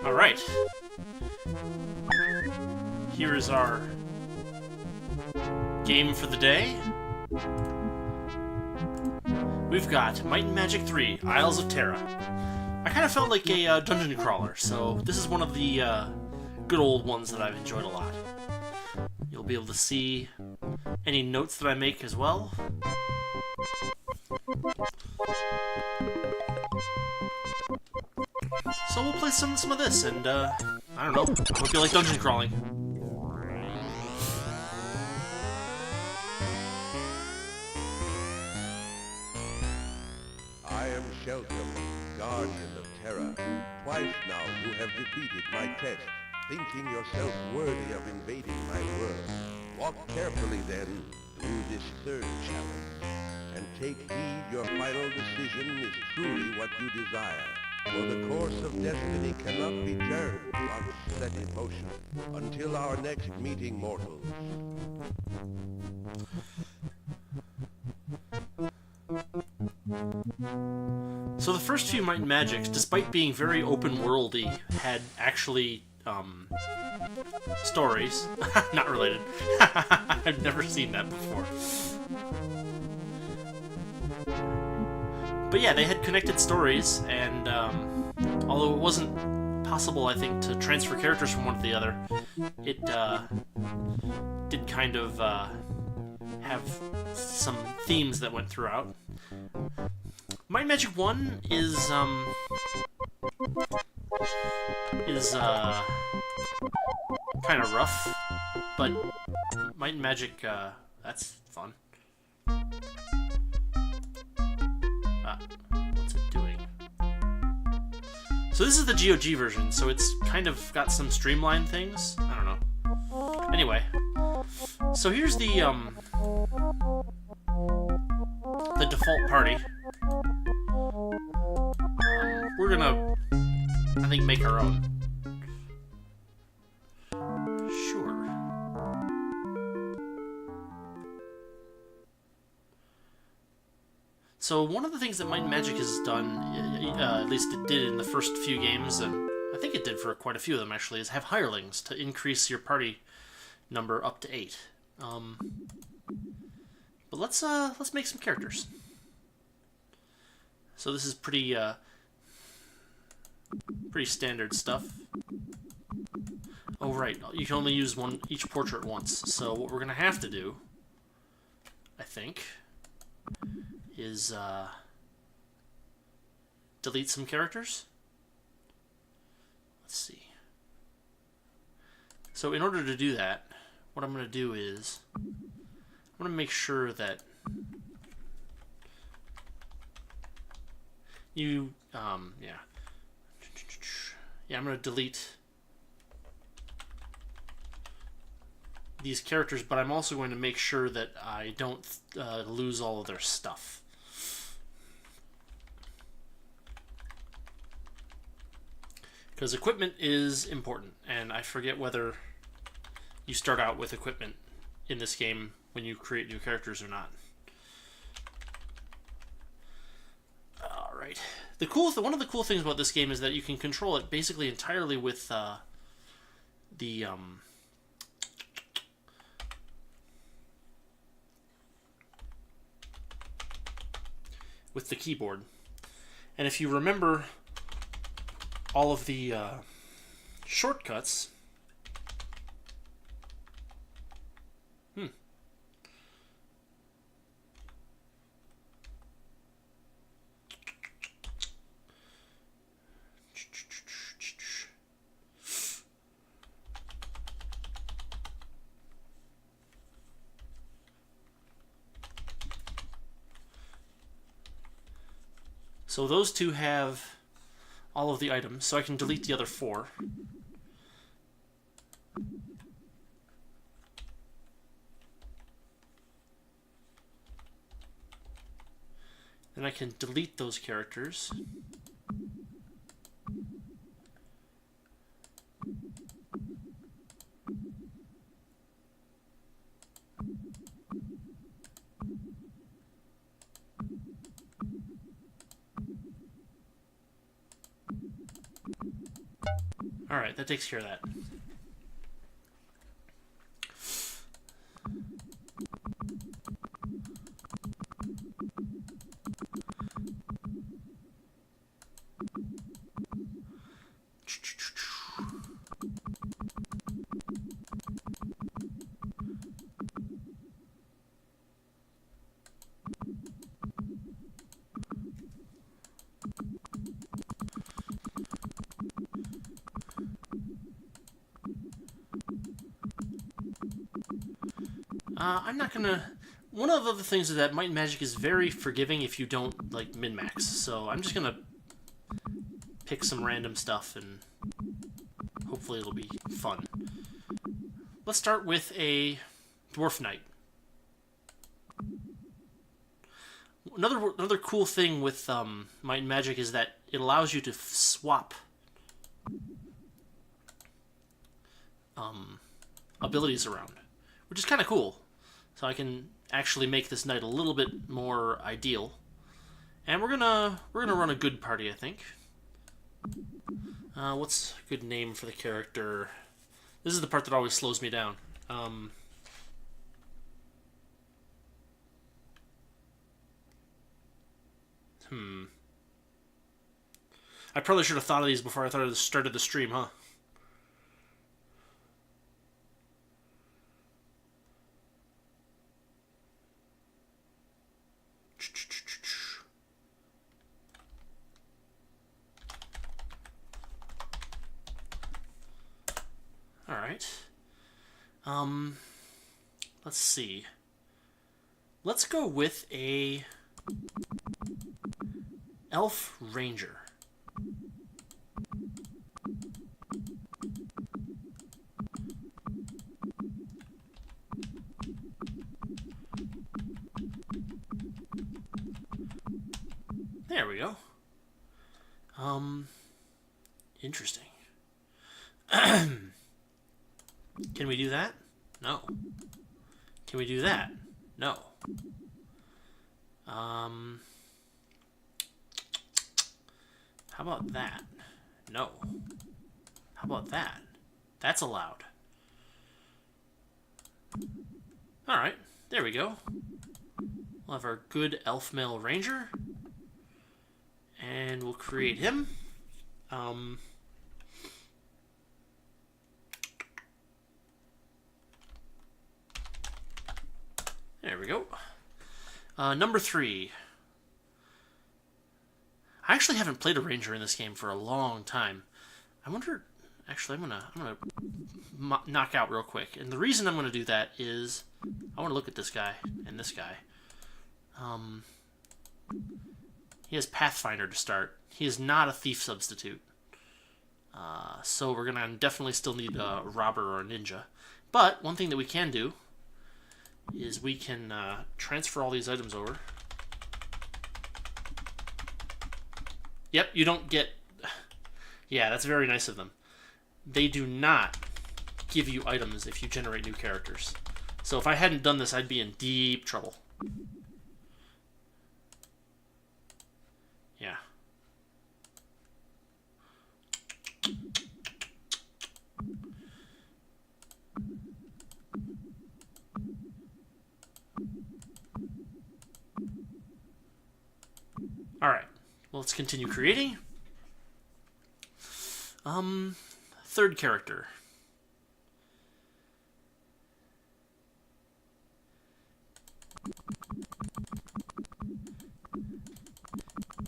Alright. Here is our game for the day. We've got Might and Magic 3, Isles of Terra. I kind of felt like a dungeon crawler, so this is one of the good old ones that I've enjoyed a lot. You'll be able to see any notes that I make as well. So we'll play some of this, and I don't know, I hope you like dungeon crawling. I am Shelter, guardian of Terra. Twice now you have defeated my test, thinking yourself worthy of invading my world. Walk carefully then through this third challenge, and take heed your final decision is truly what you desire. For the course of destiny cannot be turned once set in motion. Until our next meeting, mortals. So the first few Might and Magics, despite being very open-worldy, had actually, stories. Not related. I've never seen that before. But yeah, they had connected stories, and although it wasn't possible, I think, to transfer characters from one to the other, it did kind of have some themes that went throughout. Might and Magic 1 is kind of rough, but Might and Magic, that's fun. What's it doing? So this is the GOG version, so it's kind of got some streamlined things. I don't know. Anyway, so here's the default party. We're gonna, I think, make our own. Sure. So one of the things that Might and Magic has done, at least it did in the first few games, and I think it did for quite a few of them actually, is have hirelings to increase your party number up to 8. But let's make some characters. So this is pretty standard stuff. Oh right, you can only use each portrait once. So what we're gonna have to do, I think, is delete some characters. Let's see. So in order to do that, what I'm going to do is I'm going to make sure that you I'm going to delete these characters, but I'm also going to make sure that I don't lose all of their stuff. Because equipment is important, and I forget whether you start out with equipment in this game when you create new characters or not. Alright. One of the cool things about this game is that you can control it basically entirely with with the keyboard. And if you remember all of the shortcuts, so those two have all of the items, so I can delete the other 4. Then I can delete those characters. Alright, that takes care of that. I'm not gonna... One of the other things is that Might and Magic is very forgiving if you don't, like, min-max. So I'm just gonna pick some random stuff and hopefully it'll be fun. Let's start with a Dwarf Knight. Another cool thing with Might and Magic is that it allows you to swap abilities around, which is kind of cool. So I can actually make this knight a little bit more ideal. And we're gonna run a good party, I think. What's a good name for the character? This is the part that always slows me down. I probably should have thought of these before I started the stream, huh? All right. Let's see. Let's go with a Elf Ranger. There we go. Interesting. Can we do that? No. Can we do that? No. How about that? No. How about that? That's allowed. Alright, there we go. We'll have our good elf male ranger. And we'll create him. There we go. Number 3. I actually haven't played a ranger in this game for a long time. I wonder. Actually, I'm gonna knock out real quick, and the reason I'm gonna do that is I want to look at this guy and this guy. He has Pathfinder to start. He is not a thief substitute. So we're going to definitely still need a robber or a ninja. But one thing that we can do is we can transfer all these items over. Yep, you don't get... Yeah, that's very nice of them. They do not give you items if you generate new characters. So if I hadn't done this, I'd be in deep trouble. Yeah. Alright. Well, let's continue creating. Third character.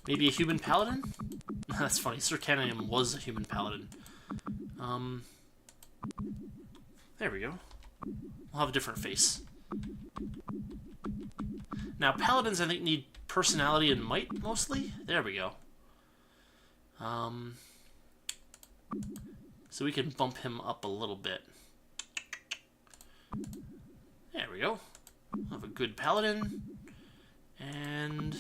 Maybe a human paladin? That's funny. Sir Canium was a human paladin. There we go. We'll have a different face. Now, paladins, I think, need personality and might, mostly. There we go. So we can bump him up a little bit. There we go. We'll have a good paladin. And...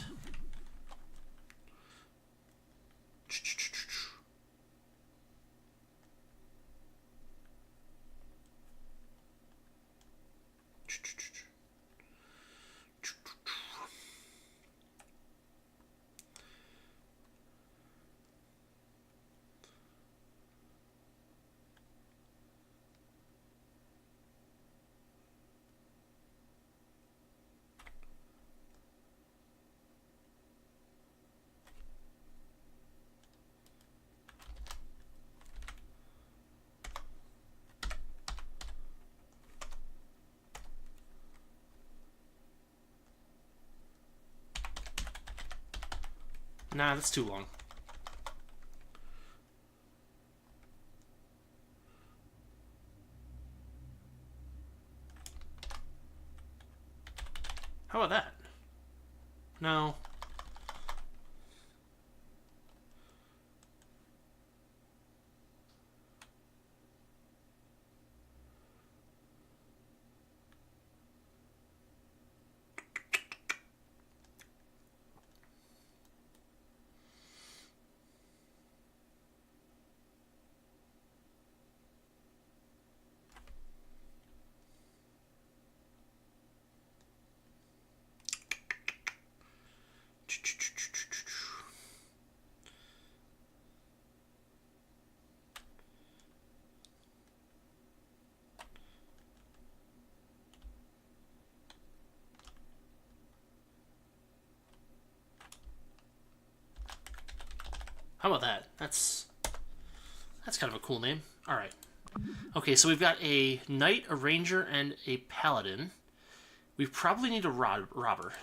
Nah, that's too long. How about that? No. How about that? That's kind of a cool name. All right. Okay, so we've got a knight, a ranger, and a paladin. We probably need a robber.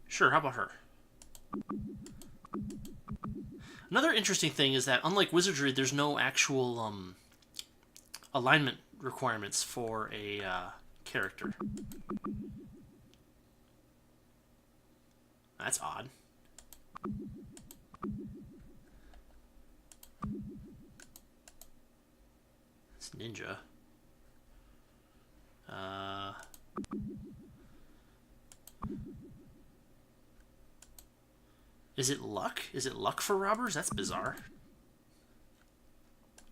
Sure, how about her? Another interesting thing is that, unlike wizardry, there's no actual alignment requirements for a character. That's odd. It's ninja. Is it luck? Is it luck for robbers? That's bizarre.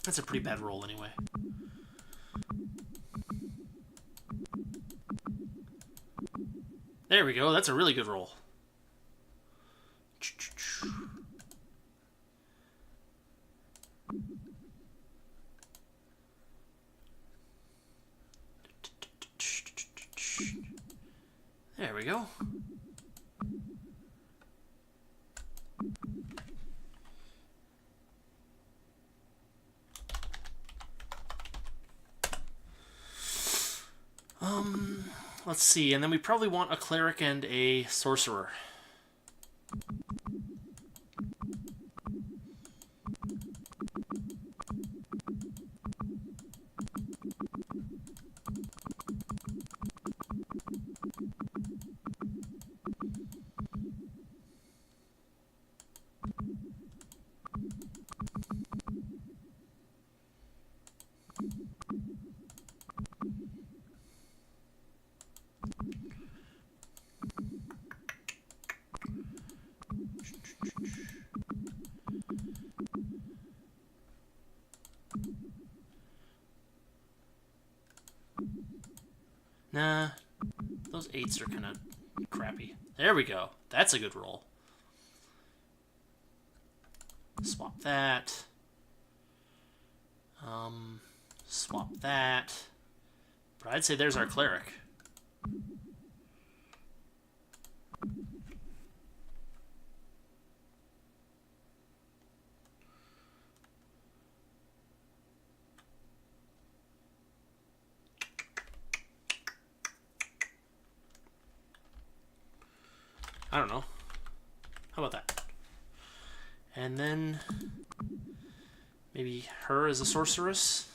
That's a pretty bad roll anyway. There we go. That's a really good roll. There we go. Let's see, and then we probably want a cleric and a sorcerer. Nah, those 8s are kind of crappy. There we go. That's a good roll. Swap that. Swap that. But I'd say there's our cleric. I don't know. How about that? And then maybe her as a sorceress.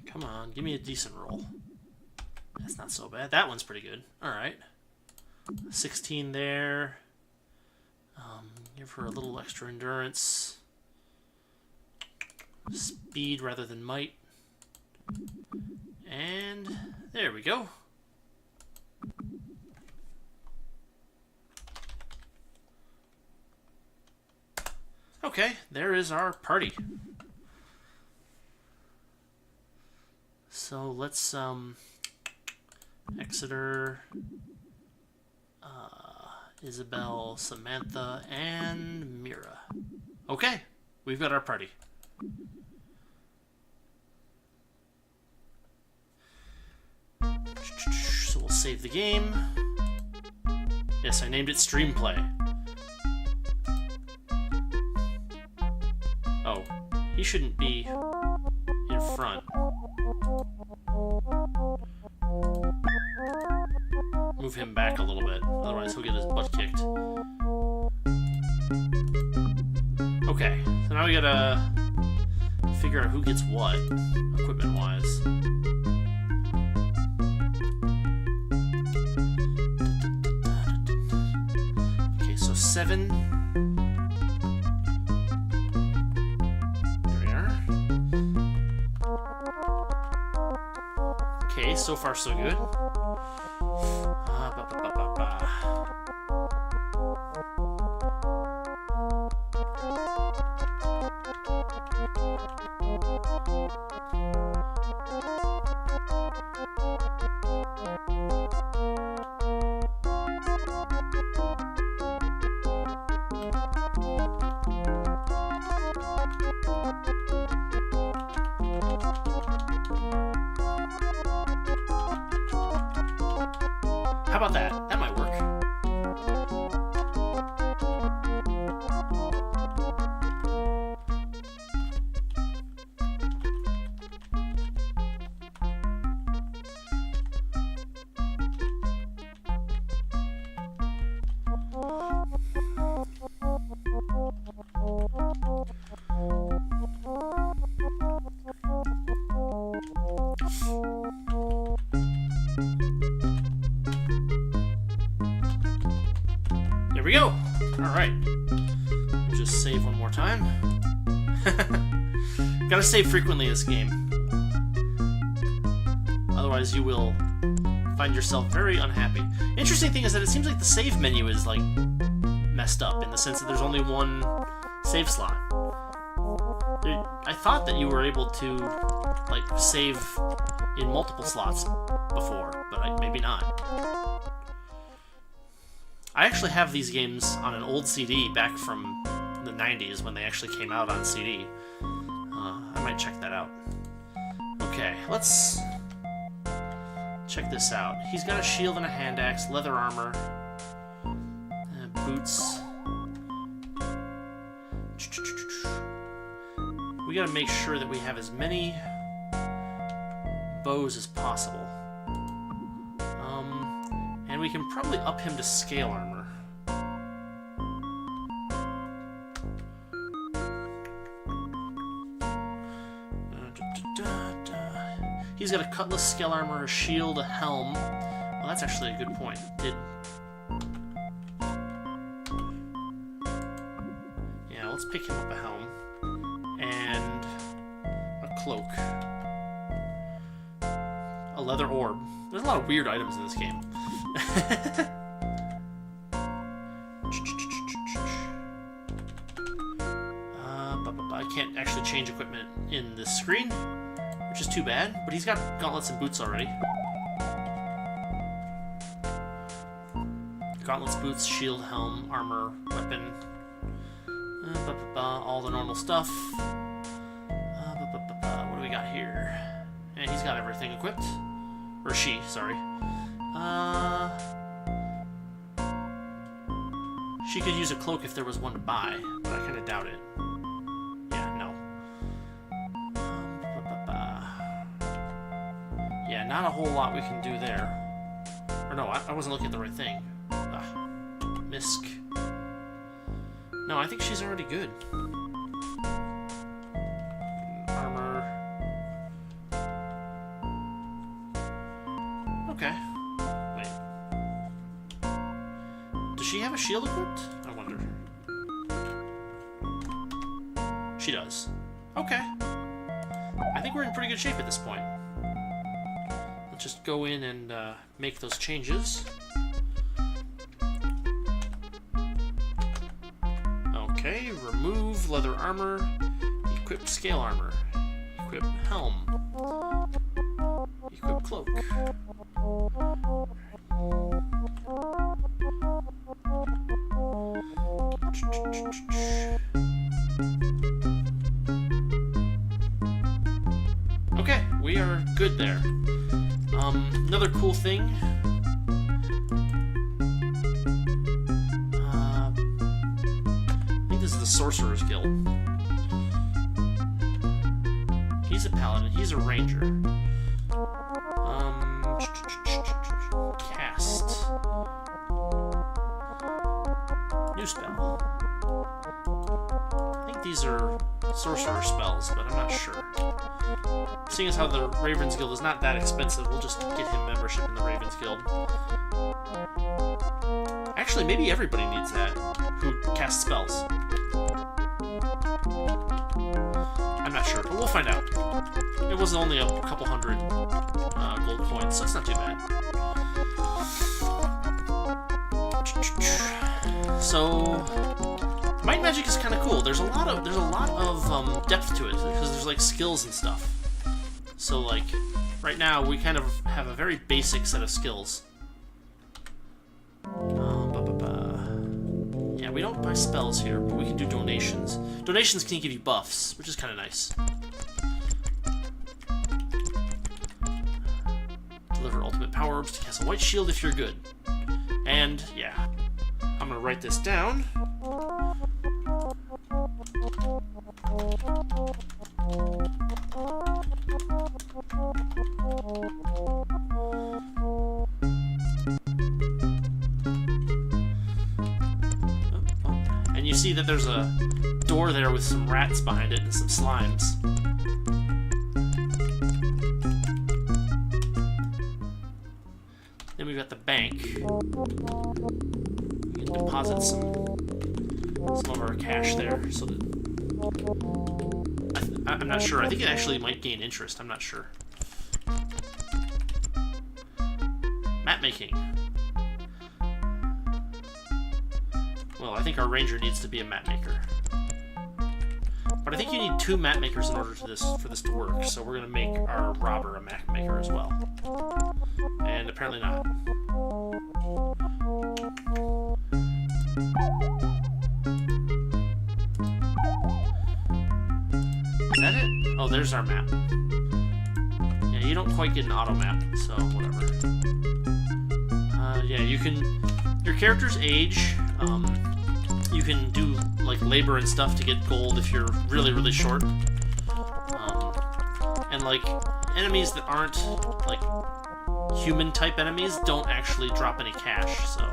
Come on, give me a decent roll. That's not so bad. That one's pretty good. All right. 16 there. Give her a little extra endurance. Speed rather than might. And there we go. Okay, there is our party. So let's Exeter, Isabel, Samantha, and Mira. Okay, we've got our party. So we'll save the game. Yes, I named it Stream Play. Oh, he shouldn't be in front. Move him back a little bit, otherwise he'll get his butt kicked. Okay, so now we gotta figure out who gets what, equipment-wise. Okay, so 7. There we are. Okay, so far so good. How about that? That might work. There we go. Alright. Just save one more time. Gotta save frequently in this game. Otherwise you will find yourself very unhappy. Interesting thing is that it seems like the save menu is like messed up in the sense that there's only one save slot. I thought that you were able to like save in multiple slots before, but maybe not. I actually have these games on an old CD back from the 90s when they actually came out on CD. I might check that out. Okay, let's check this out. He's got a shield and a hand axe, leather armor, boots. We gotta make sure that we have as many bows as possible. And we can probably up him to scale armor. He's got a cutlass, scale armor, a shield, a helm. Well, that's actually a good point. Yeah, let's pick him up a helm. And a cloak. A leather orb. There's a lot of weird items in this game. I can't actually change equipment in this screen, which is too bad, but he's got gauntlets and boots already. Gauntlets, boots, shield, helm, armor, weapon, all the normal stuff. What do we got here? And he's got everything equipped. Or she, sorry. She could use a cloak if there was one to buy, but I kind of doubt it. Yeah, no. Yeah, not a whole lot we can do there. Or no, I wasn't looking at the right thing. Misk. No, I think she's already good. Armor. Okay. Wait. Does she have a shield equipped? I wonder. She does. Okay. I think we're in pretty good shape at this point. Let's just go in and make those changes. Okay, remove leather armor, equip scale armor, equip helm, equip cloak. Okay, we are good there. Another cool thing. I think this is the Sorcerer's Guild. He's a paladin. He's a ranger. Cast. New spell. I think these are sorcerer spells, but I'm not sure. Seeing as how the Ravens Guild is not that expensive, we'll just get him membership in the Ravens Guild. Actually, maybe everybody needs that who casts spells. I'm not sure, but we'll find out. It was only a couple hundred gold coins, so it's not too bad. So, Might Magic is kind of cool. There's a lot of depth to it because there's like skills and stuff. So like right now we kind of have a very basic set of skills. Yeah, we don't buy spells here, but we can do donations. Donations can give you buffs, which is kind of nice. Deliver ultimate power orbs to cast a white shield if you're good. And yeah, I'm gonna write this down. And you see that there's a door there with some rats behind it and some slimes. Then we've got the bank. We can deposit some of our cash there, so that I'm not sure. I think it actually might gain interest. I'm not sure. Map making. Well, I think our ranger needs to be a map maker. But I think you need 2 map makers in order for this to work. So we're gonna make our robber a map maker as well. And apparently not. Is that it? Oh, there's our map. Yeah, you don't quite get an auto map, so whatever. Yeah, you can... Your character's age, you can do, like, labor and stuff to get gold if you're really, really short. And, like, enemies that aren't, like, human-type enemies don't actually drop any cash, so...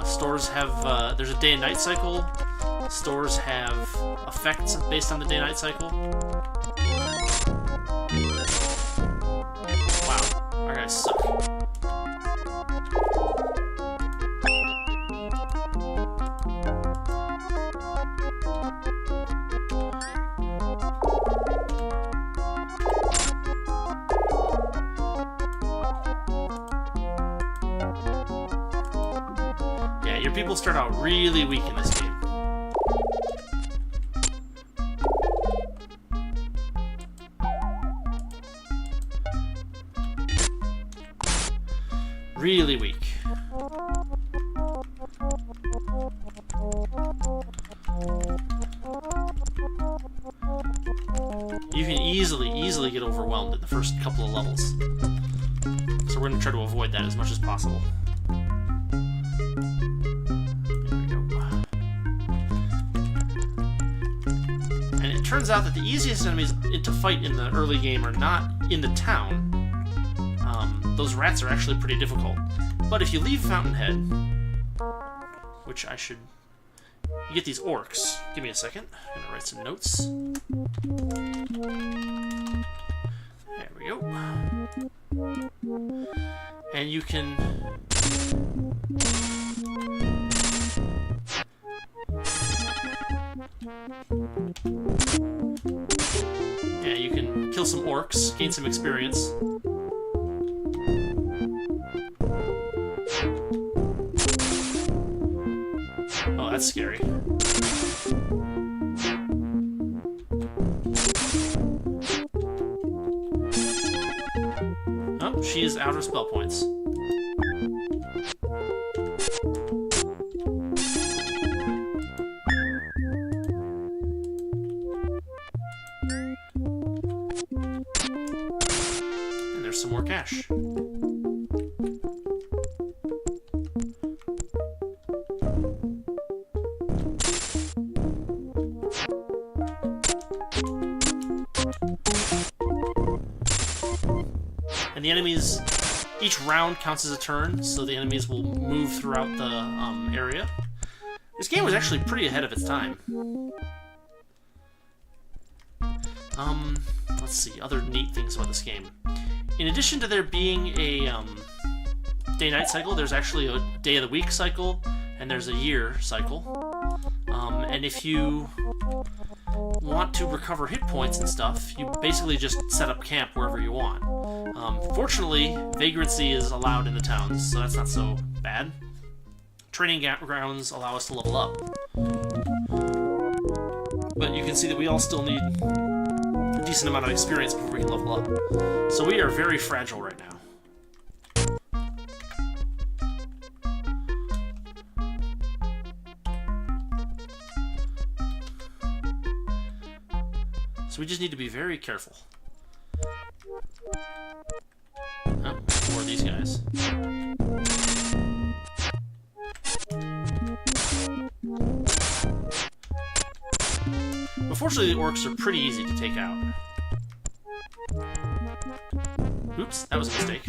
stores have, there's a day and night cycle. Stores have effects based on the day-night cycle. Wow, our guys suck. Yeah, your people start out really weak in this game. Really weak. You can easily get overwhelmed in the first couple of levels. So we're going to try to avoid that as much as possible. There we go. And it turns out that the easiest enemies to fight in the early game are not in the town. Those rats are actually pretty difficult. But if you leave Fountainhead, which I should... You get these orcs. Give me a second. I'm gonna write some notes. There we go. And you can... Yeah, you can kill some orcs, gain some experience. Oh, that's scary. Oh, she is out of spell points. And there's some more cash. the enemies, each round counts as a turn, so the enemies will move throughout the area. This game was actually pretty ahead of its time. Let's see, other neat things about this game. In addition to there being a day-night cycle, there's actually a day-of-the-week cycle, and there's a year cycle. And if you want to recover hit points and stuff, you basically just set up camp wherever you want. Fortunately, vagrancy is allowed in the towns, so that's not so bad. Training grounds allow us to level up. But you can see that we all still need a decent amount of experience before we can level up. So we are very fragile right now. So we just need to be very careful. Oh, more of these guys. But fortunately, the orcs are pretty easy to take out. Oops, that was a mistake.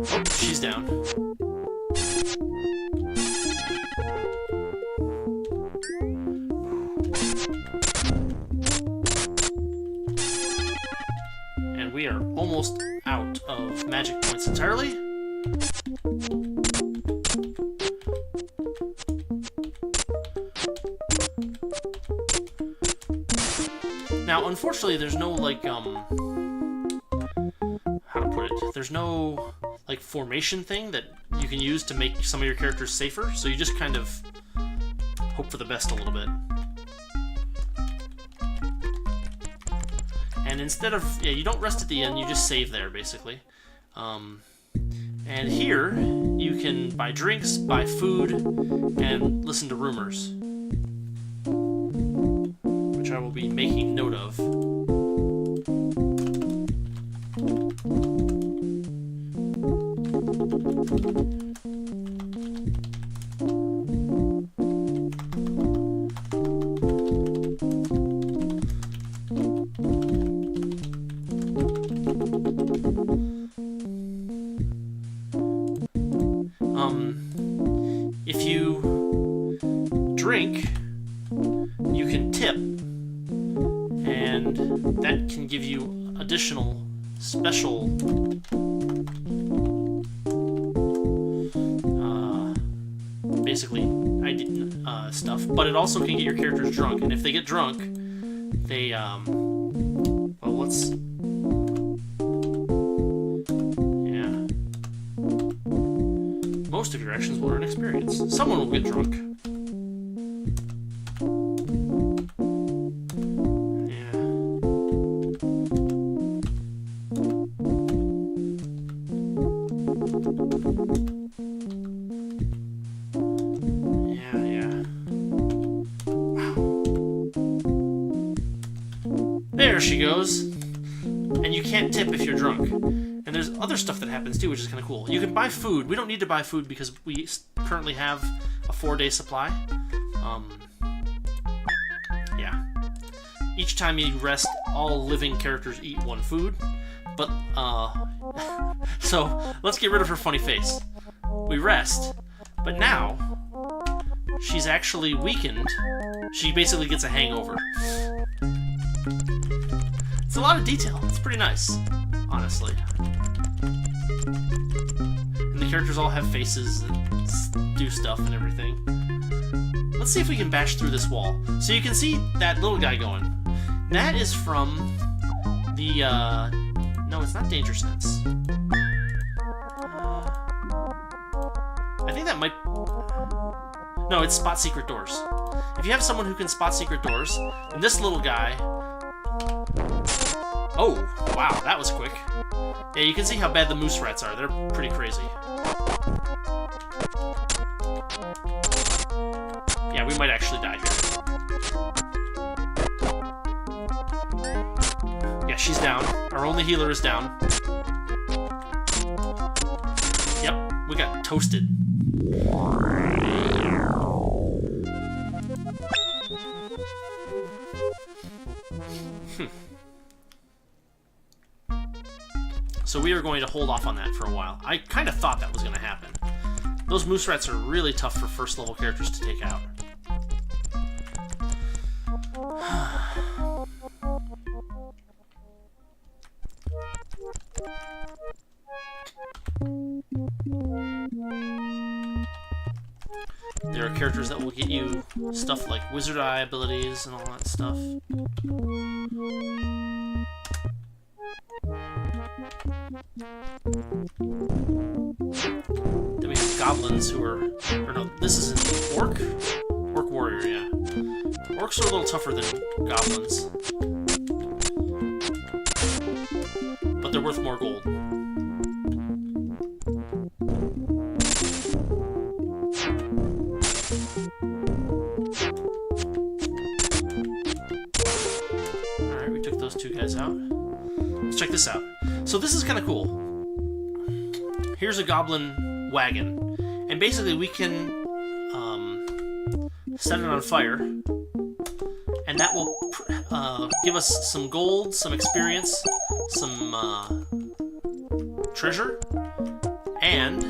Oh, she's down. And we are almost out of magic points entirely. Now, unfortunately, there's no, like, how to put it? There's no, like, formation thing that you can use to make some of your characters safer, so you just kind of hope for the best a little bit. And instead of, yeah, you don't rest at the end, you just save there, basically. And here, you can buy drinks, buy food, and listen to rumors, which I will be making note of. If you drink, you can tip, and that can give you additional special basically stuff, but it also can get your characters drunk, and if they get drunk, they well, let's most of your actions will earn experience. Someone will get drunk. Yeah. Yeah. Wow. There she goes. And you can't tip if you're drunk. And there's other stuff that happens too, which is kind of cool. You can buy food. We don't need to buy food because we currently have a 4-day supply. Yeah. Each time you rest, all living characters eat 1 food. But, so, let's get rid of her funny face. We rest, but now, she's actually weakened. She basically gets a hangover. It's a lot of detail. It's pretty nice, honestly. And the characters all have faces and do stuff and everything. Let's see if we can bash through this wall. So you can see that little guy going. That is from the, no, it's not Danger Sense. I think that might... No, it's Spot Secret Doors. If you have someone who can spot secret doors, then this little guy... Oh, wow, that was quick. Yeah, you can see how bad the moose rats are. They're pretty crazy. Yeah, we might actually die here. she's down. Our only healer is down. Yep, we got toasted. So we are going to hold off on that for a while. I kind of thought that was going to happen. Those moose rats are really tough for first level characters to take out. There are characters that will get you stuff like wizard eye abilities and all that stuff. Then we have goblins who are... Or no, this is an orc? Orc warrior, yeah. Orcs are a little tougher than goblins. But they're worth more gold. Alright, we took those two guys out. Let's check this out. So this is kind of cool. Here's a goblin wagon. And basically we can set it on fire. And that will give us some gold, some experience, some treasure, and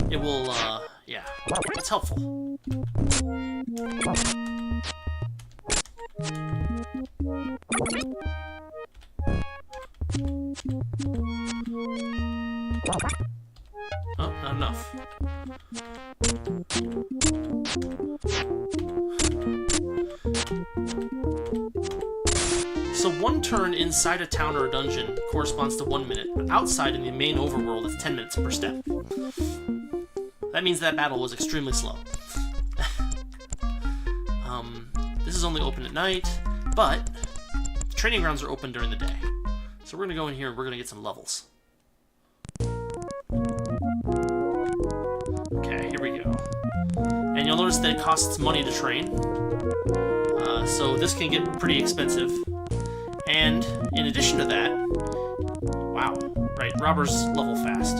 it will, yeah, it's helpful. Oh, not enough. So one turn inside a town or a dungeon corresponds to 1 minute, but outside in the main overworld it's 10 minutes per step. That means that battle was extremely slow. This is only open at night, but the training grounds are open during the day. So we're going to go in here and we're going to get some levels. Okay, here we go. And you'll notice that it costs money to train. So this can get pretty expensive. And in addition to that... Wow. Right, robbers level fast.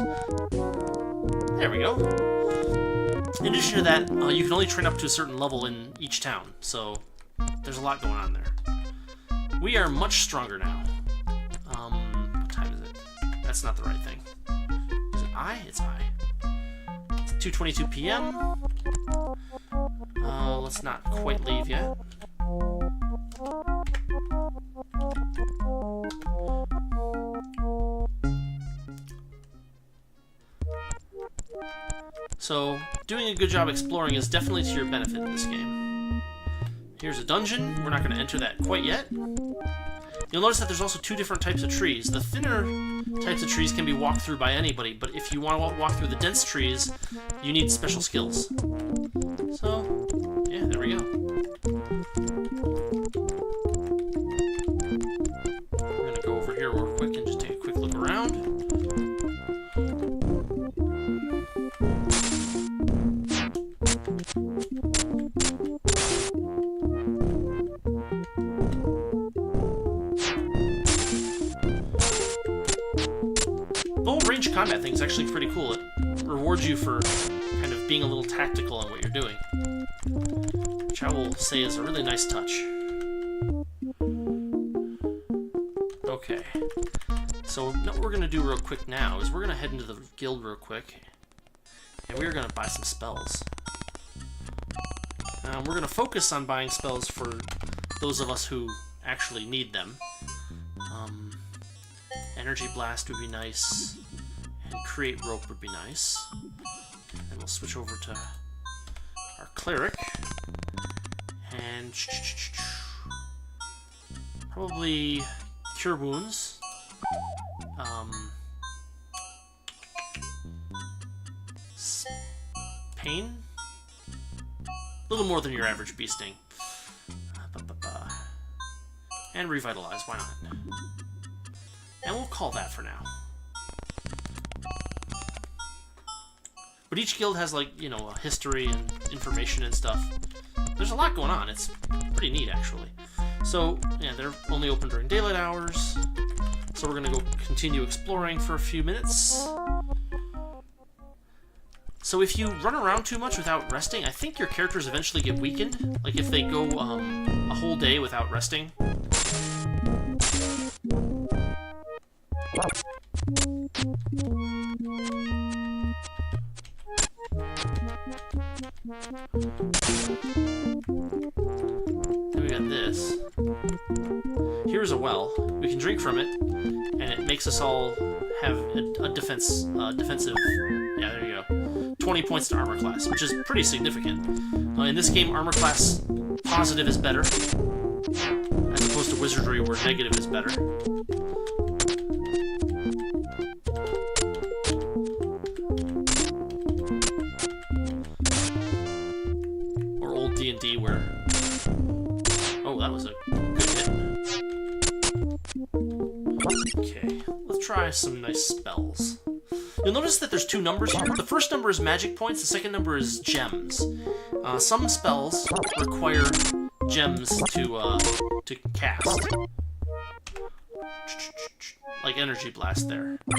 There we go. In addition to that, you can only train up to a certain level in each town. So there's a lot going on there. We are much stronger now. What time is it? That's not the right thing. Is it I? It's I. 2:22 p.m. Let's not quite leave yet. So, doing a good job exploring is definitely to your benefit in this game. Here's a dungeon. We're not going to enter that quite yet. You'll notice that there's also two different types of trees. The thinner types of trees can be walked through by anybody, but if you want to walk through the dense trees, you need special skills. So, yeah, there we go. We're going to go over here real quick and just take a quick look around. The whole range combat thing is actually pretty cool. It rewards you for kind of being a little tactical in what you're doing, which I will say is a really nice touch. Okay, so what we're going to do real quick now is we're going to head into the guild real quick, and we're going to buy some spells. We're going to focus on buying spells for those of us who actually need them. Energy Blast would be nice, and Create Rope would be nice. And we'll switch over to our Cleric, and probably Cure Wounds. Pain? A little more than your average bee sting. And Revitalize, why not? And we'll call that for now. But each guild has, like, you know, a history and information and stuff. there's a lot going on. It's pretty neat, actually. So, yeah, they're only open during daylight hours. So we're going to go continue exploring for a few minutes. So if you run around too much without resting, I think your characters eventually get weakened. Like if they go a whole day without resting. Then we got this. Here's a well. We can drink from it, and it makes us all have a defensive. Yeah, there you go. 20 points to armor class, which is pretty significant. In this game, armor class positive is better, as opposed to wizardry where negative is better. Or old D&D where... Oh, that was a good hit. Okay, let's try some nice spells. You'll notice that there's two numbers here. The first number is magic points, the second number is gems. Some spells require gems to cast. Like Energy Blast there. I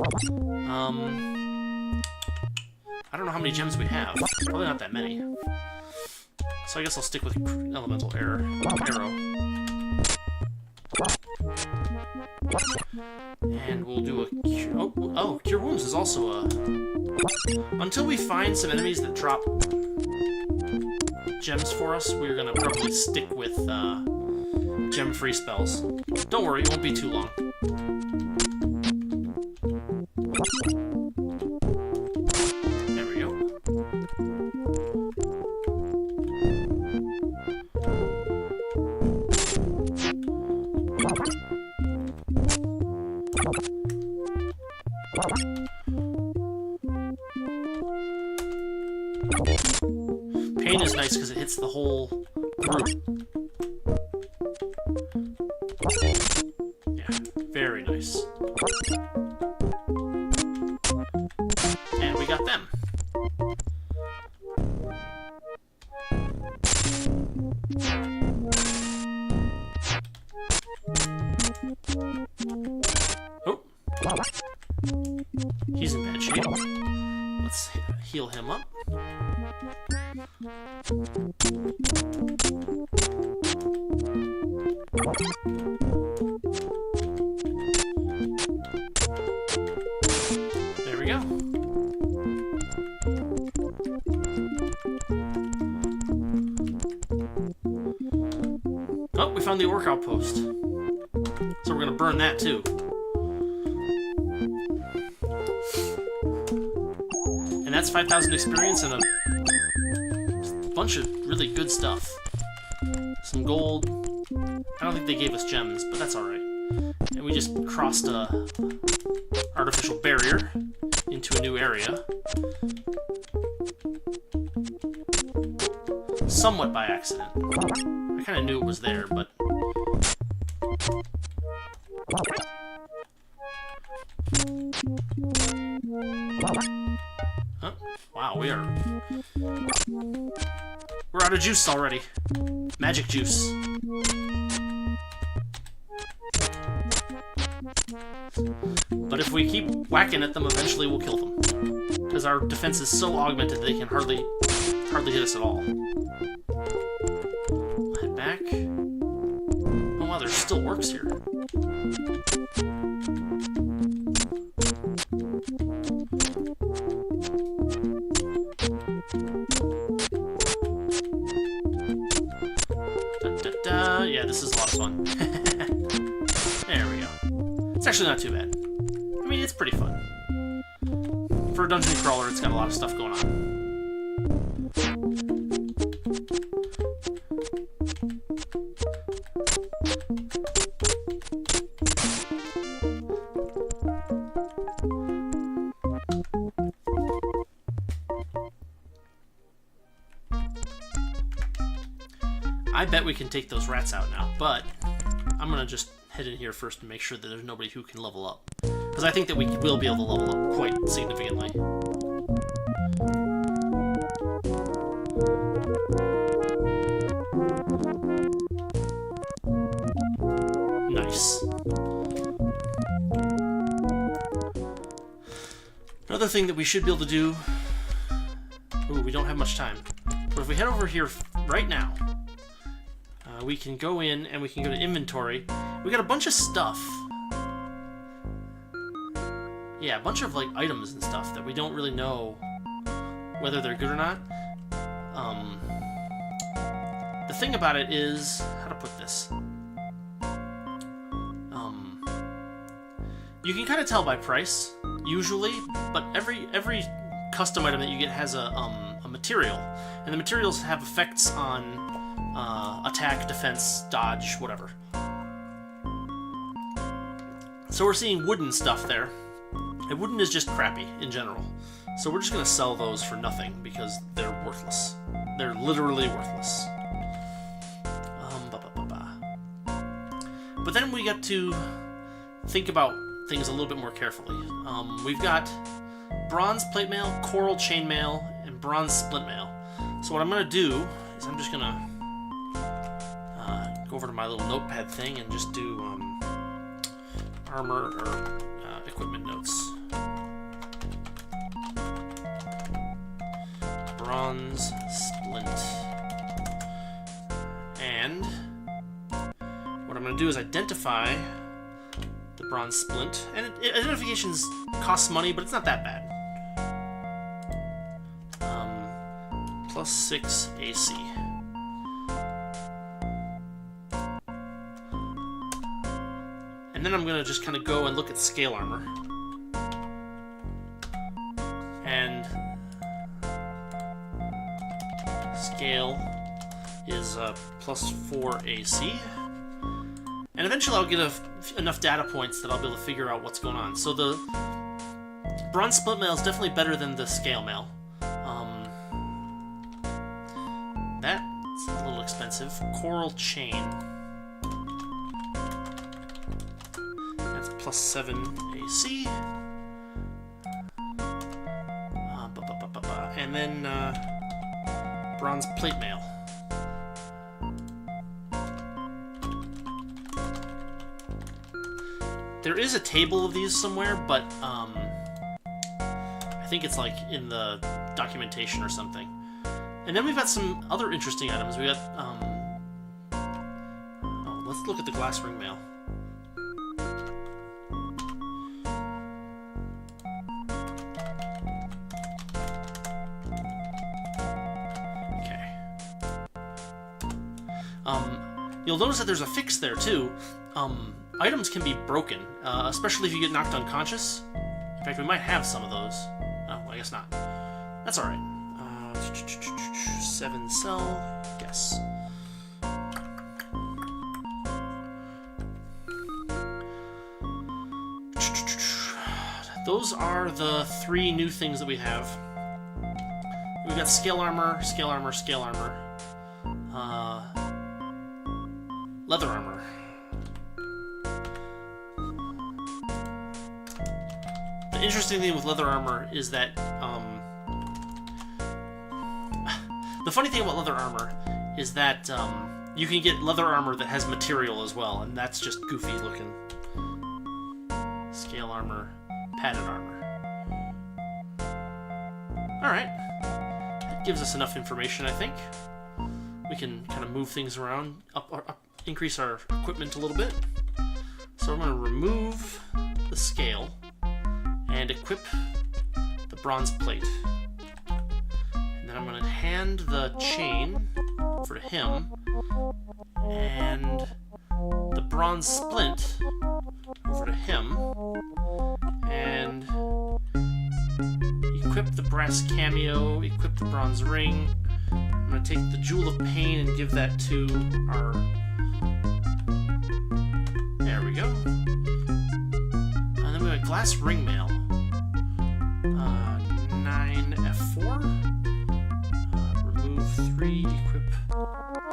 don't know how many gems we have. Probably not that many. So I guess I'll stick with Elemental Arrow. And we'll do a cure... Oh, Cure Wounds is also a... Until we find some enemies that drop gems for us, we're gonna probably stick with gem-free spells. Don't worry, it won't be too long. There we go. Pain is nice because it hits the whole group. Yeah, very nice. And we got them. Oh! He's in bad shape. Let's heal him up. There we go. Oh, we found the orc outpost. So we're gonna burn that too. And that's 5,000 experience and a bunch of really good stuff. Some gold. I don't think they gave us gems, but that's alright. And we just crossed a artificial barrier into a new area. Somewhat by accident. I kind of knew it was there, but... Huh? Wow, we're out of juice already. Magic juice. But if we keep whacking at them, eventually we'll kill them. Because our defense is so augmented they can hardly hit us at all. Head back. Oh wow, there's still orcs here. Yeah, this is a lot of fun. There we go. It's actually not too bad. I mean, it's pretty fun. For a dungeon crawler, it's got a lot of stuff going on. I bet we can take those rats out now, but I'm gonna just head in here first and make sure that there's nobody who can level up. Because I think that we will be able to level up quite significantly. Another thing that we should be able to do... Ooh, we don't have much time. But if we head over here right now, we can go in and we can go to inventory. We got a bunch of stuff. Yeah, a bunch of like items and stuff that we don't really know whether they're good or not. The thing about it is, how to put this? You can kind of tell by price, usually, but every custom item that you get has a material, and the materials have effects on attack, defense, dodge, whatever. So we're seeing wooden stuff there, and wooden is just crappy in general. So we're just gonna sell those for nothing because they're worthless. They're literally worthless. But then we got to think about things a little bit more carefully. We've got bronze plate mail, coral chain mail, and bronze splint mail. So what I'm going to do is I'm just going to go over to my little notepad thing and just do armor or equipment notes. Bronze splint. And what I'm going to do is identify the bronze splint, and identifications cost money, but it's not that bad. +6 AC. And then I'm going to just kind of go and look at scale armor. And scale is +4 AC. And eventually I'll get enough data points that I'll be able to figure out what's going on. So the bronze split mail is definitely better than the scale mail. That's a little expensive. Coral chain. That's +7 AC. And then bronze plate mail. There is a table of these somewhere, but I think it's like in the documentation or something. And then we've got some other interesting items. We got oh, let's look at the glass ring mail. Okay. You'll notice that there's a fix there too. Items can be broken, especially if you get knocked unconscious. In fact, we might have some of those. Oh, I guess not. That's alright. 7 cell, yes. Those are the 3 new things that we have. We've got scale armor, scale armor, scale armor. Leather armor. The interesting thing with leather armor is that, the funny thing about leather armor is that you can get leather armor that has material as well, and that's just goofy looking. Scale armor, padded armor. Alright. That gives us enough information, I think. We can kind of move things around, increase our equipment a little bit. So I'm going to remove the scale and equip the bronze plate. And then I'm going to hand the chain over to him, and the bronze splint over to him, and equip the brass cameo, equip the bronze ring. I'm going to take the Jewel of Pain and give that to our... There we go. And then we have glass ring mail. 9F4. Remove 3, equip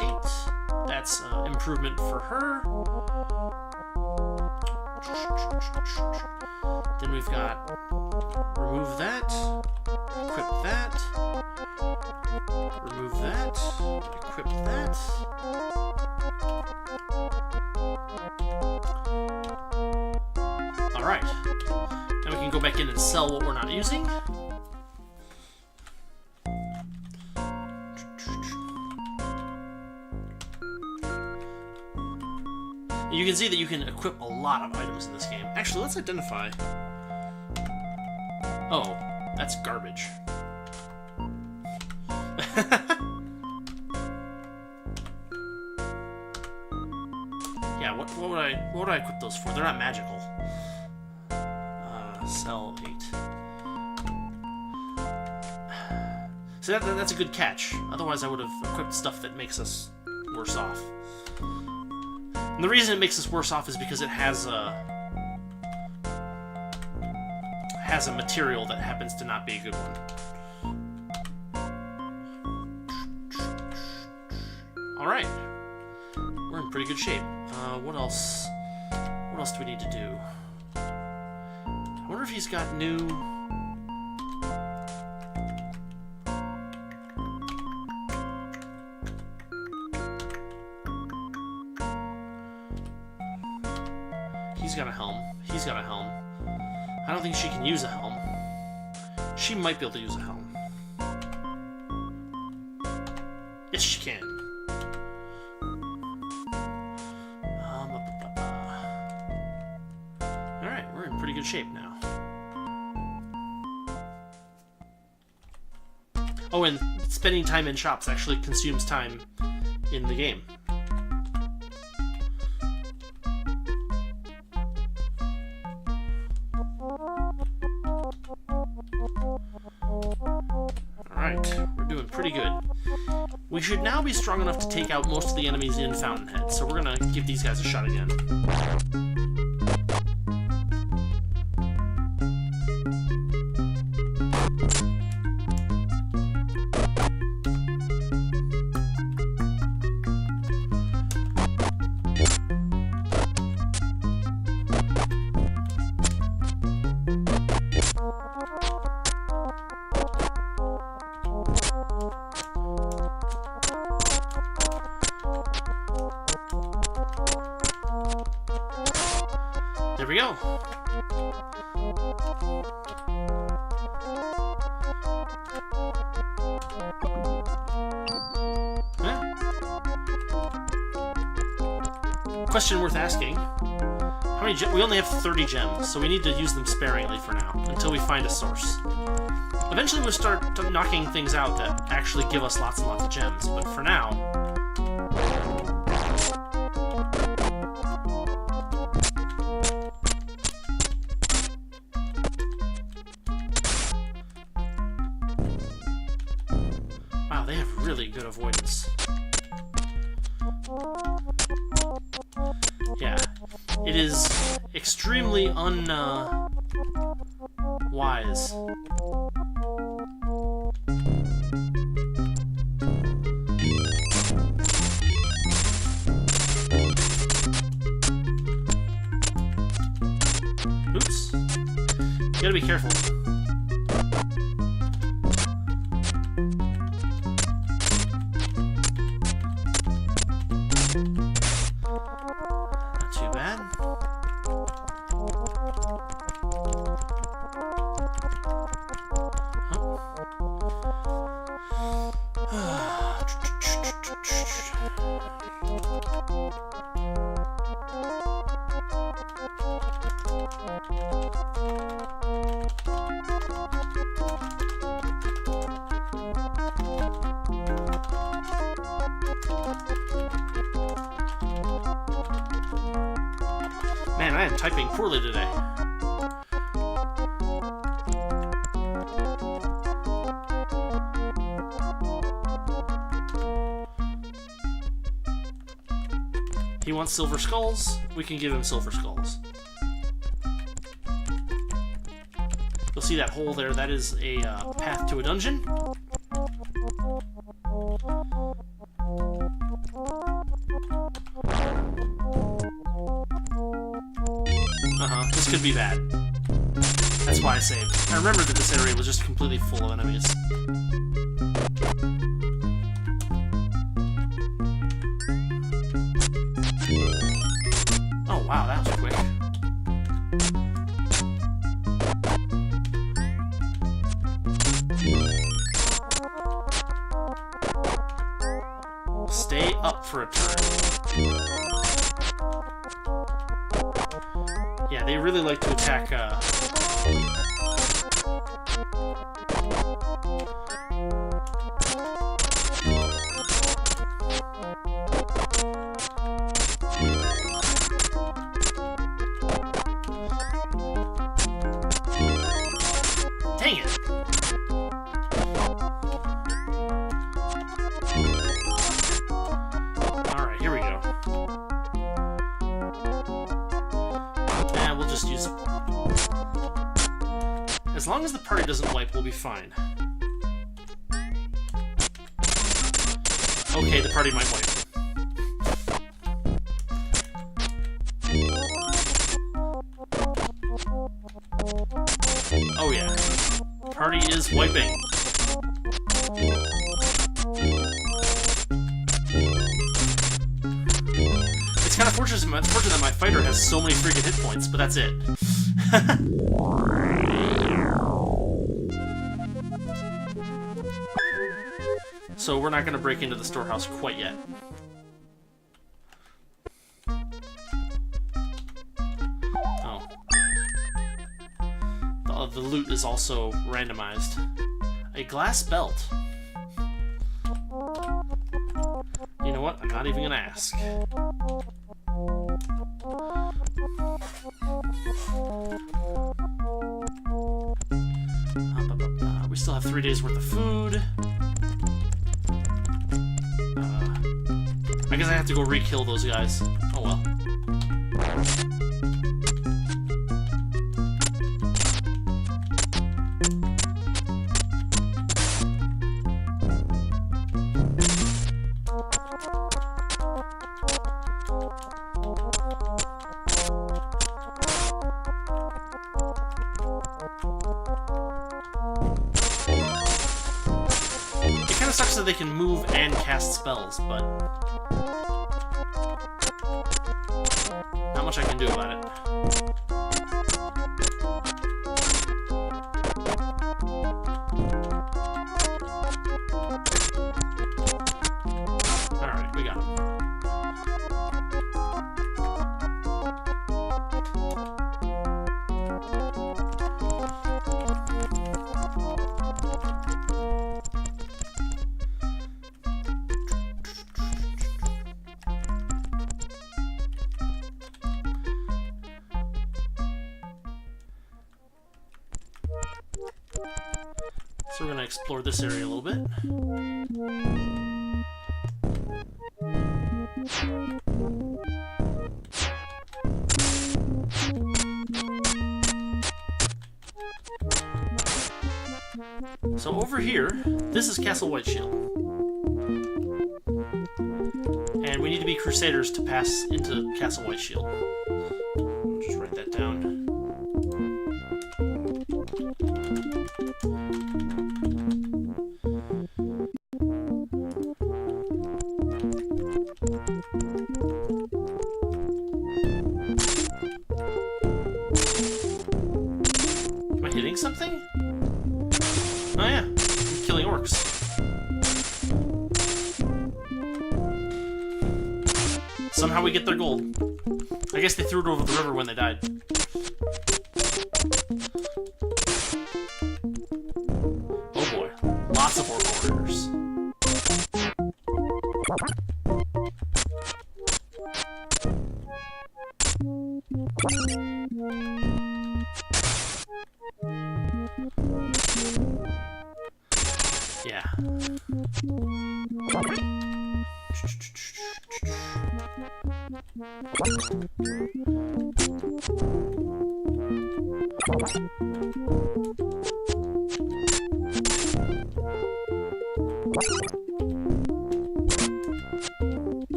8. That's improvement for her. Then we've got remove that, equip that, remove that, equip that. Alright. Now we can go back in and sell what we're not using. You can see that you can equip a lot of items in this game. Actually, let's identify... Oh, that's garbage. Yeah, what would I equip those for? They're not magical. Sell 8. So that's a good catch. Otherwise, I would have equipped stuff that makes us worse off. And the reason it makes us worse off is because it has a material that happens to not be a good one. All right, we're in pretty good shape. What else? What else do we need to do? I wonder if he's got new. He's got a helm. He's got a helm. I don't think she can use a helm. She might be able to use a helm. Yes, she can. Alright, we're in pretty good shape now. Oh, and spending time in shops actually consumes time in the game. We're doing pretty good. We should now be strong enough to take out most of the enemies in Fountainhead, so we're gonna give these guys a shot again. There we go. Question worth asking. How many we only have 30 gems, so we need to use them sparingly for now, until we find a source. Eventually we'll start knocking things out that actually give us lots and lots of gems, but for now... Wow, they have really good avoidance. Yeah, it is extremely wise. Oops. You gotta be careful. Not too bad. Man, I am typing poorly today. He wants silver skulls. We can give him silver skulls. You'll see that hole there. That is a path to a dungeon. This could be bad. That's why I saved. I remember that this area was just completely full of enemies. Oh wow, that was quick. for a turn. Yeah, they really like to attack, Dang it! Alright, here we go. And we'll just use... As long as the party doesn't wipe, we'll be fine. Okay, the party might wipe. Oh yeah. Party is wiping. It's kind of fortunate that my fighter has so many freaking hit points, but that's it. So we're not going to break into the storehouse quite yet. Oh. The loot is also randomized. A glass belt. You know what? I'm not even going to ask. We still have 3 days worth of food. I guess I have to go re-kill those guys. Oh well. It kind of sucks that they can move and cast spells, but not much I can do about it. Alright, we got him. So we're going to explore this area a little bit. So over here, this is Castle Whiteshield. And we need to be Crusaders to pass into Castle Whiteshield. I'll just write that down. Am I hitting something? Oh yeah, I'm killing orcs. Somehow we get their gold. I guess they threw it over the river when they died. Oh boy, lots of orc warriors. Yeah.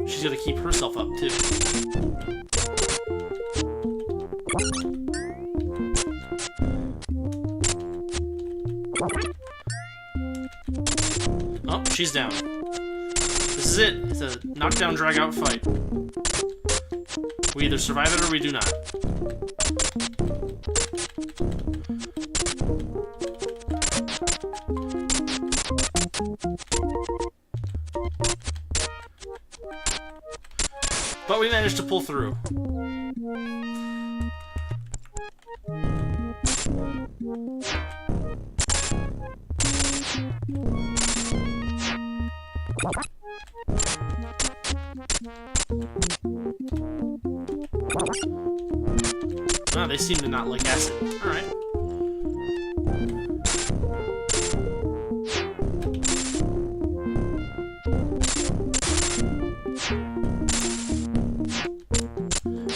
She's gonna keep herself up too. Oh, she's down. This is it. It's a knockdown, drag-out fight. We either survive it or we do not. But we managed to pull through. Oh, they seem to not like acid. Alright.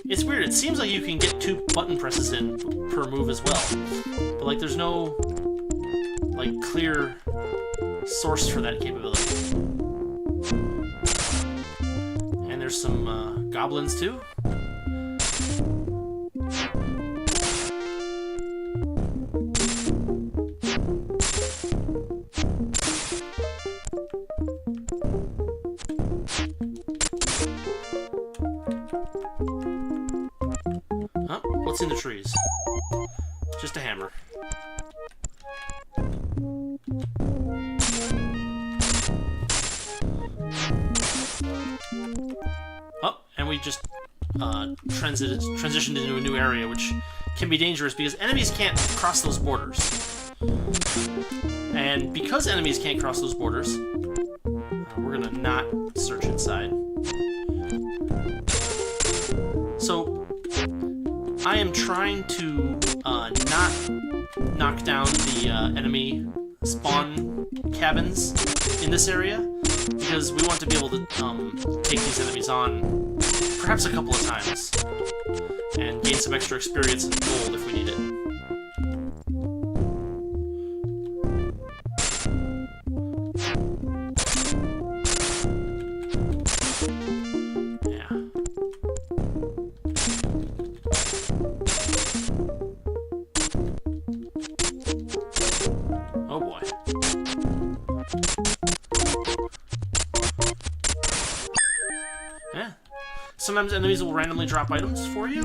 It's weird, it seems like you can get 2 button presses in per move as well. But, like, there's no, like, clear source for that capability. And there's some, goblins, too. Huh? What's in the trees? Just a hammer. Oh, and we just transitioned into a new area, which can be dangerous because enemies can't cross those borders. And because enemies can't cross those borders, we're gonna not search inside. So, I am trying to not knock down the enemy spawn cabins in this area, because we want to be able to take these enemies on perhaps a couple of times and gain some extra experience and gold if we need it. Yeah. Oh boy. Yeah. Sometimes enemies will randomly drop items for you.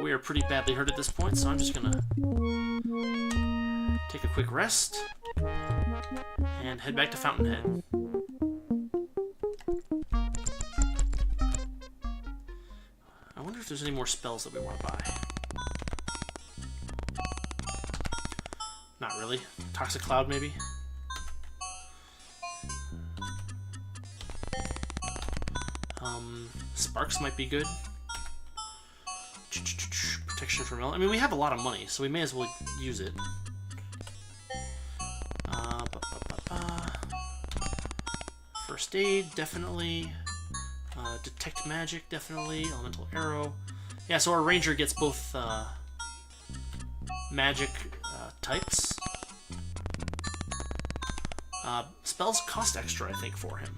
We are pretty badly hurt at this point, so I'm just gonna take a quick rest and head back to Fountainhead. I wonder if there's any more spells that we want to buy. Not really. Toxic Cloud, maybe? Sparks might be good. Protection from I mean, we have a lot of money, so we may as well use it. First aid, definitely. Detect magic, definitely. Elemental arrow. Yeah, so our ranger gets both magic types. Spells cost extra, I think, for him.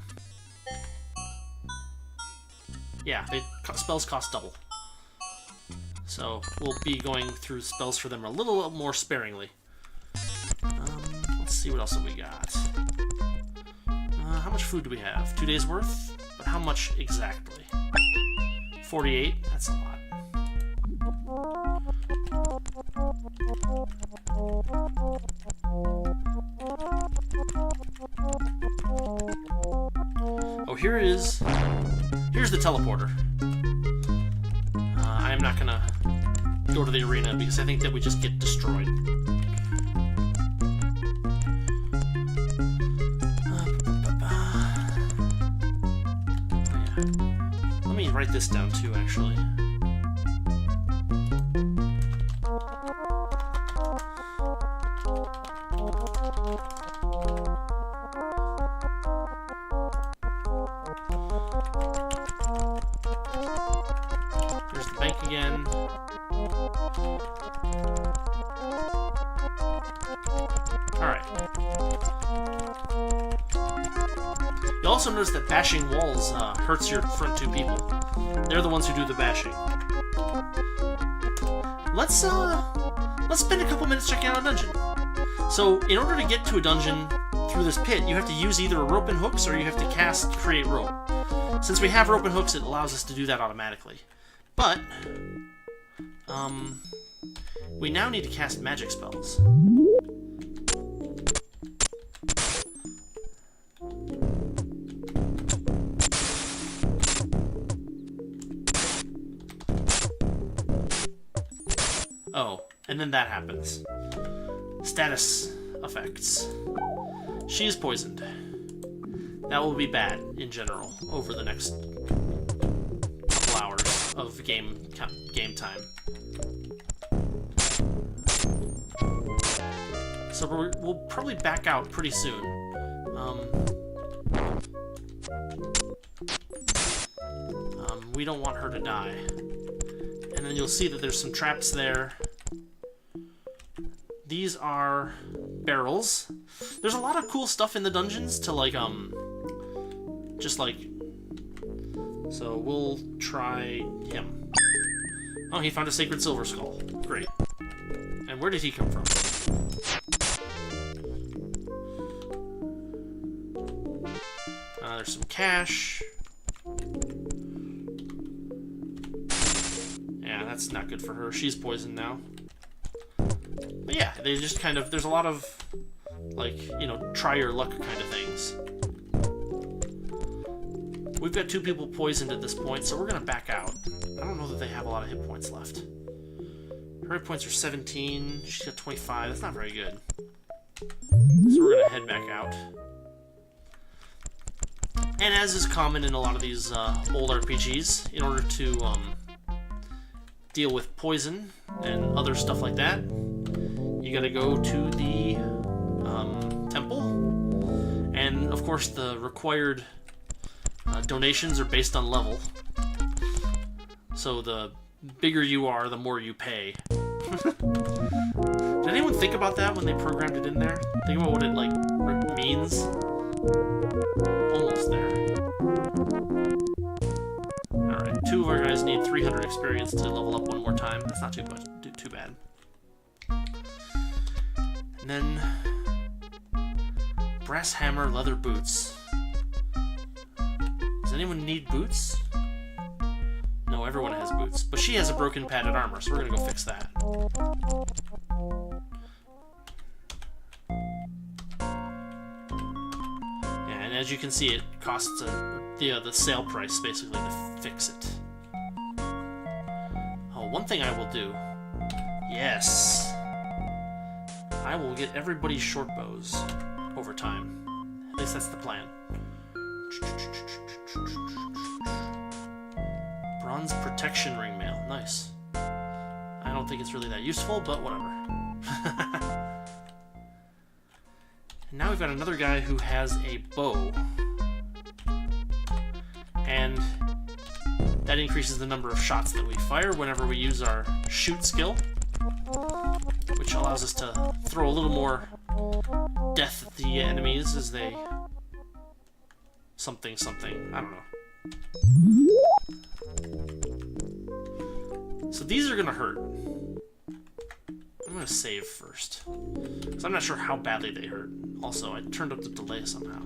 Yeah, spells cost double. So we'll be going through spells for them a little more sparingly. Let's see what else have we got. How much food do we have? 2 days worth? But how much exactly? 48? That's a lot. Oh, here it is. Here's the teleporter. I am not gonna go to the arena because I think that we just get destroyed. Let me write this down too, actually. There's the bank again. Alright. You'll also notice that bashing walls hurts your front 2 people. They're the ones who do the bashing. Let's spend a couple minutes checking out a dungeon. So, in order to get to a dungeon through this pit, you have to use either a rope and hooks or you have to cast Create Rope. Since we have rope and hooks, it allows us to do that automatically. But, We now need to cast magic spells. Oh, and then that happens. Status effects. She is poisoned. That will be bad, in general, over the next couple hours of game time. So we'll probably back out pretty soon. We don't want her to die. And then you'll see that there's some traps there. These are barrels. There's a lot of cool stuff in the dungeons to, like, just like... So we'll try him. Oh, he found a sacred silver skull. Great. And where did he come from? There's some cash. Yeah, that's not good for her. She's poisoned now. But yeah, they just kind of... There's a lot of, like, you know, try your luck kind of things. We've got 2 people poisoned at this point, so we're going to back out. I don't know that they have a lot of hit points left. Her hit points are 17. She's got 25. That's not very good. So we're going to head back out. And as is common in a lot of these old RPGs, in order to deal with poison and other stuff like that, you gotta go to the temple. And of course the required donations are based on level. So the bigger you are, the more you pay. Did anyone think about that when they programmed it in there? Think about what it, like, means? Almost there. Alright, 2 of our guys need 300 experience to level up one more time. That's not too bad. And then... brass hammer, leather boots. Does anyone need boots? No, everyone has boots. But she has a broken padded armor, so we're gonna go fix that. As you can see, it costs the sale price, basically, to fix it. Oh, one thing I will do... Yes! I will get everybody's short bows over time. At least that's the plan. Bronze protection ring mail. Nice. I don't think it's really that useful, but whatever. And now we've got another guy who has a bow. And that increases the number of shots that we fire whenever we use our shoot skill, which allows us to throw a little more death at the enemies as they... something. I don't know. So these are gonna hurt. I'm gonna save first, because I'm not sure how badly they hurt. Also, I turned up the delay somehow.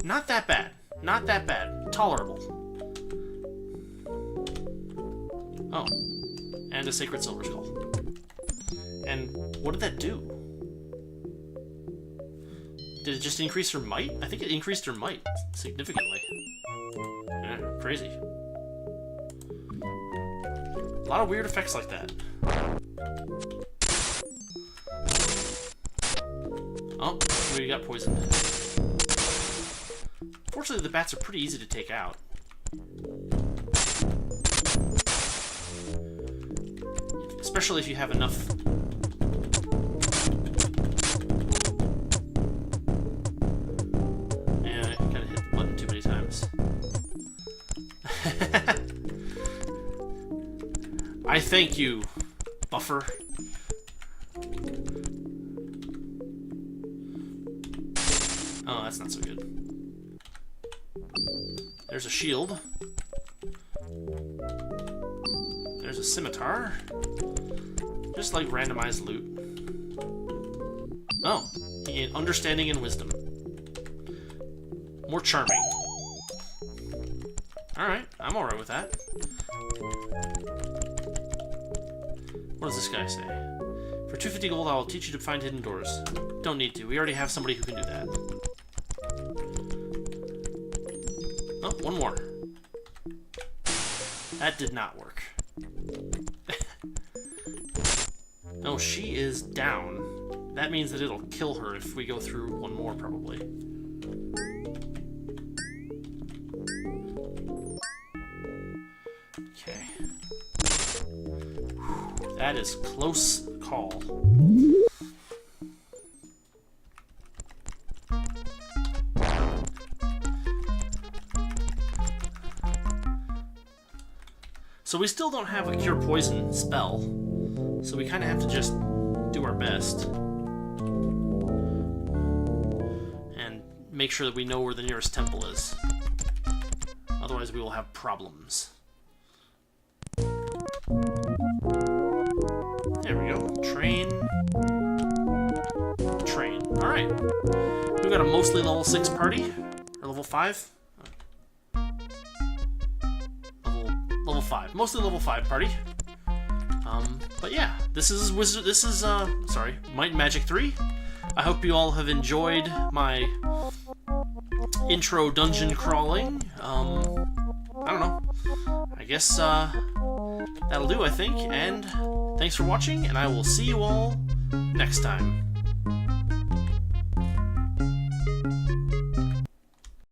Not that bad. Not that bad. Tolerable. Oh. And a sacred silver skull. And what did that do? Did it just increase her might? I think it increased her might significantly. Yeah, crazy. A lot of weird effects like that. Oh, we got poisoned. Fortunately, the bats are pretty easy to take out. Especially if you have enough... Yeah, I kinda hit the button too many times. I thank you, buffer. Oh, that's not so good. There's a shield. There's a scimitar. Just like randomized loot. Oh, understanding and wisdom. More charming. Alright, I'm alright with that. What does this guy say? For 250 gold, I'll teach you to find hidden doors. Don't need to. We already have somebody who can do that. Oh, one more. That did not work. Oh, she is down. That means that it'll kill her if we go through one more, probably. Okay. Whew, that is close call. So we still don't have a cure poison spell, so we kind of have to just do our best and make sure that we know where the nearest temple is. Otherwise we will have problems. There we go. Train. Train. Alright. We've got a mostly level 6 party. Or level 5? Level 5. Mostly level 5 party. But yeah, this is sorry, Might and Magic 3. I hope you all have enjoyed my intro dungeon crawling. I don't know. I guess that'll do, I think. And thanks for watching, and I will see you all next time.